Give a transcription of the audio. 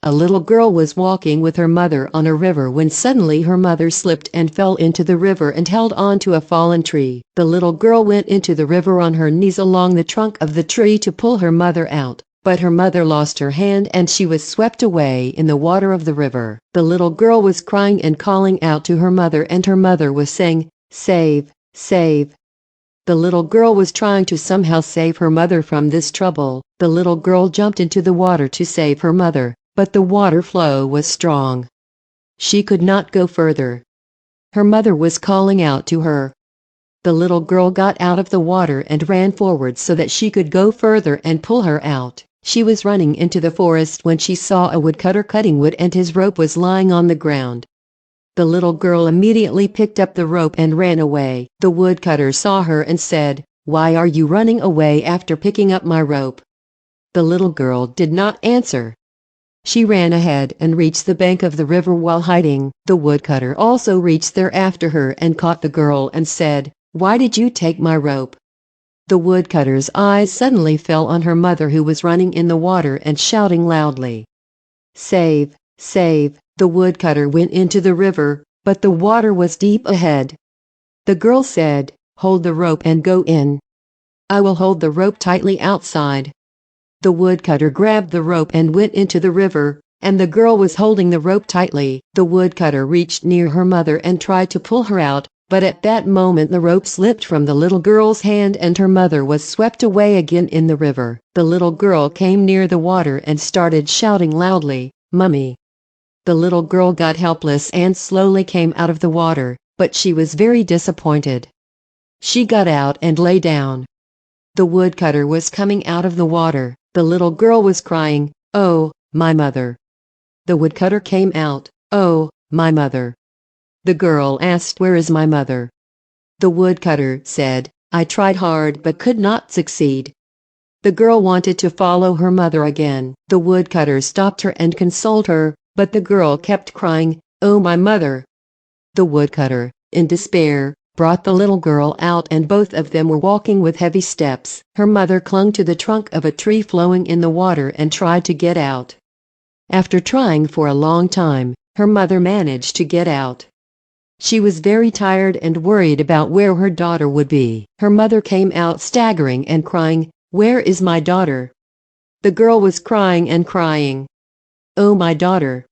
A little girl was walking with her mother on a river when suddenly her mother slipped and fell into the river and held on to a fallen tree. The little girl went into the river on her knees along the trunk of the tree to pull her mother out, but her mother lost her hand and she was swept away in the water of the river. The little girl was crying and calling out to her mother, and her mother was saying, "Save, save." The little girl was trying to somehow save her mother from this trouble. The little girl jumped into the water to save her mother, but the water flow was strong. She could not go further. Her mother was calling out to her. The little girl got out of the water and ran forward so that she could go further and pull her out. She was running into the forest when she saw a woodcutter cutting wood and his rope was lying on the ground. The little girl immediately picked up the rope and ran away. The woodcutter saw her and said, "Why are you running away after picking up my rope?" The little girl did not answer. She ran ahead and reached the bank of the river while hiding. The woodcutter also reached there after her and caught the girl and said, "Why did you take my rope?" The woodcutter's eyes suddenly fell on her mother, who was running in the water and shouting loudly, "Save, save." The woodcutter went into the river, but the water was deep ahead. The girl said, "Hold the rope and go in. I will hold the rope tightly outside." The woodcutter grabbed the rope and went into the river, and the girl was holding the rope tightly. The woodcutter reached near her mother and tried to pull her out, but at that moment the rope slipped from the little girl's hand and her mother was swept away again in the river. The little girl came near the water and started shouting loudly, "Mummy." The little girl got helpless and slowly came out of the water, but she was very disappointed. She got out and lay down. The woodcutter was coming out of the water. The little girl was crying, "Oh, my mother." The woodcutter came out. "Oh, my mother." The girl asked, "Where is my mother?" The woodcutter said, "I tried hard but could not succeed." The girl wanted to follow her mother again. The woodcutter stopped her and consoled her, but the girl kept crying, "Oh, my mother." The woodcutter, in despair, brought the little girl out and both of them were walking with heavy steps. Her mother clung to the trunk of a tree flowing in the water and tried to get out. After trying for a long time, her mother managed to get out. She was very tired and worried about where her daughter would be. Her mother came out staggering and crying, "Where is my daughter?" The girl was crying and crying, "Oh, my daughter."